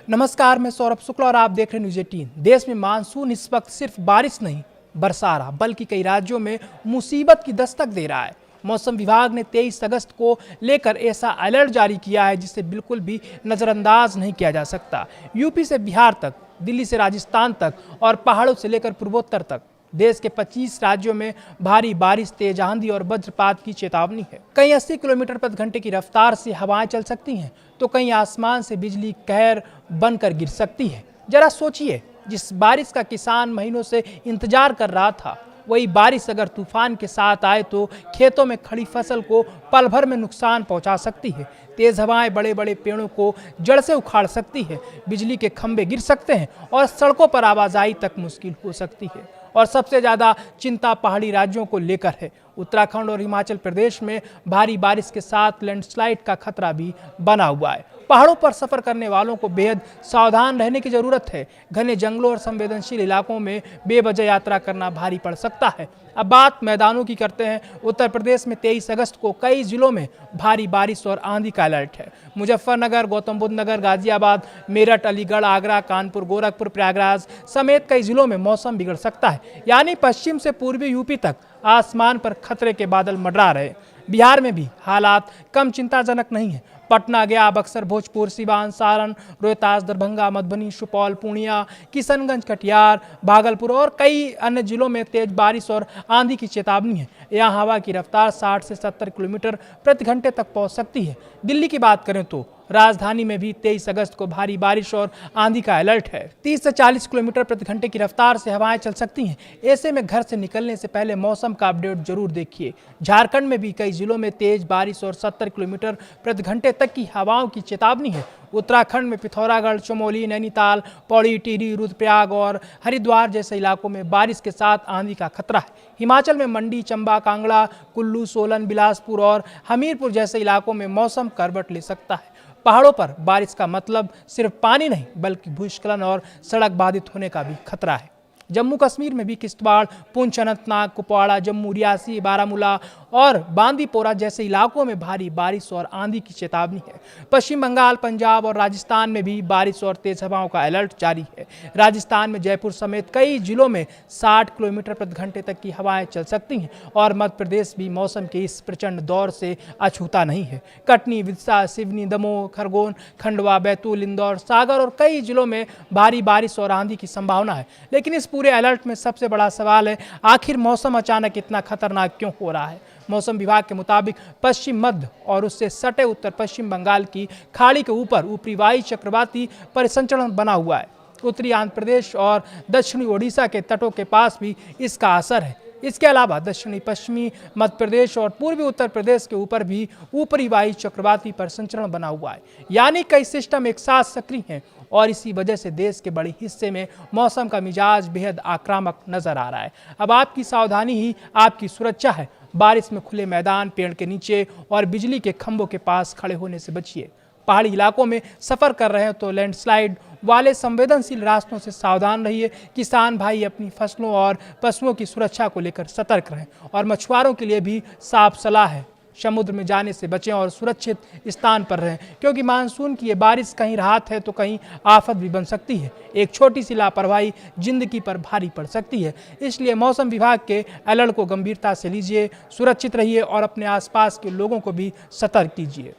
नमस्कार, मैं सौरभ शुक्ला और आप देख रहे हैं न्यूज़ 18। देश में मानसून इस वक्त सिर्फ बारिश नहीं बरसा रहा, बल्कि कई राज्यों में मुसीबत की दस्तक दे रहा है। मौसम विभाग ने 23 अगस्त को लेकर ऐसा अलर्ट जारी किया है जिसे बिल्कुल भी नज़रअंदाज नहीं किया जा सकता। यूपी से बिहार तक, दिल्ली से राजस्थान तक और पहाड़ों से लेकर पूर्वोत्तर तक देश के 25 राज्यों में भारी बारिश, तेज आंधी और वज्रपात की चेतावनी है। कहीं 80 किलोमीटर प्रति घंटे की रफ्तार से हवाएं चल सकती हैं, तो कहीं आसमान से बिजली कहर बनकर गिर सकती है। जरा सोचिए, जिस बारिश का किसान महीनों से इंतजार कर रहा था, वही बारिश अगर तूफान के साथ आए तो खेतों में खड़ी फसल को पल भर में नुकसान पहुंचा सकती है। तेज हवाएं बड़े बड़े पेड़ों को जड़ से उखाड़ सकती है, बिजली के खंभे गिर सकते हैं और सड़कों पर आवाजाही तक मुश्किल हो सकती है। और सबसे ज़्यादा चिंता पहाड़ी राज्यों को लेकर है। उत्तराखंड और हिमाचल प्रदेश में भारी बारिश के साथ लैंडस्लाइड का खतरा भी बना हुआ है। पहाड़ों पर सफर करने वालों को बेहद सावधान रहने की जरूरत है। घने जंगलों और संवेदनशील इलाकों में बेवजह यात्रा करना भारी पड़ सकता है। अब बात मैदानों की करते हैं। उत्तर प्रदेश में 23 अगस्त को कई जिलों में भारी बारिश और आंधी का अलर्ट है। मुजफ्फरनगर, गौतम बुद्ध नगर, गाजियाबाद, मेरठ, अलीगढ़, आगरा, कानपुर, गोरखपुर, प्रयागराज समेत कई जिलों में मौसम बिगड़ सकता है। यानी पश्चिम से पूर्वी यूपी तक आसमान पर खतरे के बादल मंडरा रहे। बिहार में भी हालात कम चिंताजनक नहीं है। पटना, गया, बक्सर, भोजपुर, सिवान, सारण, रोहतास, दरभंगा, मधुबनी, सुपौल, पूर्णिया, किशनगंज, कटिहार, भागलपुर और कई अन्य जिलों में तेज बारिश और आंधी की चेतावनी है। यहाँ हवा की रफ्तार 60 से 70 किलोमीटर प्रति घंटे तक पहुँच सकती है। दिल्ली की बात करें तो राजधानी में भी 23 अगस्त को भारी बारिश और आंधी का अलर्ट है। 30 से 40 किलोमीटर प्रति घंटे की रफ्तार से हवाएं चल सकती हैं। ऐसे में घर से निकलने से पहले मौसम का अपडेट जरूर देखिए। झारखंड में भी कई जिलों में तेज बारिश और 70 किलोमीटर प्रति घंटे तक की हवाओं की चेतावनी है। उत्तराखंड में पिथौरागढ़, चमोली, नैनीताल, पौड़ी, टिहरी, रुद्रप्रयाग और हरिद्वार जैसे इलाकों में बारिश के साथ आंधी का खतरा है। हिमाचल में मंडी, चंबा, कांगड़ा, कुल्लू, सोलन, बिलासपुर और हमीरपुर जैसे इलाकों में मौसम करवट ले सकता है। पहाड़ों पर बारिश का मतलब सिर्फ पानी नहीं, बल्कि भूस्खलन और सड़क बाधित होने का भी खतरा है। जम्मू कश्मीर में भी किश्तवाड़, पुंछ, अनंतनाग, कुपवाड़ा, जम्मू, रियासी, बारामूला और बांदीपोरा जैसे इलाकों में भारी बारिश और आंधी की चेतावनी है। पश्चिम बंगाल, पंजाब और राजस्थान में भी बारिश और तेज हवाओं का अलर्ट जारी है। राजस्थान में जयपुर समेत कई जिलों में 60 किलोमीटर प्रति घंटे तक की हवाएं चल सकती हैं और मध्य प्रदेश भी मौसम के इस प्रचंड दौर से अछूता नहीं है। कटनी, विदिशा, सिवनी, दमोह, खरगोन, खंडवा, बैतूल, इंदौर, सागर और कई जिलों में भारी बारिश और आंधी की संभावना है। लेकिन इस पूरे अलर्ट में सबसे बड़ा सवाल है, आखिर मौसम अचानक इतना खतरनाक क्यों हो रहा है। मौसम विभाग के मुताबिक पश्चिम मध्य और उससे सटे उत्तर पश्चिम बंगाल की खाड़ी के ऊपर ऊपरी वायु चक्रवाती परिसंचरण बना हुआ है। उत्तरी आंध्र प्रदेश और दक्षिणी ओडिशा के तटों के पास भी इसका असर है। इसके अलावा दक्षिणी पश्चिमी मध्य प्रदेश और पूर्वी उत्तर प्रदेश के ऊपर भी ऊपरी वायु चक्रवाती परिसंचरण बना हुआ है। यानी कई सिस्टम एक साथ सक्रिय हैं और इसी वजह से देश के बड़े हिस्से में मौसम का मिजाज बेहद आक्रामक नजर आ रहा है। अब आपकी सावधानी ही आपकी सुरक्षा है। बारिश में खुले मैदान, पेड़ के नीचे और बिजली के खंभों के पास खड़े होने से बचिए। पहाड़ी इलाकों में सफर कर रहे हैं तो लैंडस्लाइड वाले संवेदनशील रास्तों से सावधान रहिए। किसान भाई अपनी फसलों और पशुओं की सुरक्षा को लेकर सतर्क रहें और मछुआरों के लिए भी साफ सलाह है, समुद्र में जाने से बचें और सुरक्षित स्थान पर रहें, क्योंकि मानसून की ये बारिश कहीं राहत है तो कहीं आफत भी बन सकती है। एक छोटी सी लापरवाही जिंदगी पर भारी पड़ सकती है। इसलिए मौसम विभाग के अलर्ट को गंभीरता से लीजिए, सुरक्षित रहिए और अपने आसपास के लोगों को भी सतर्क कीजिए।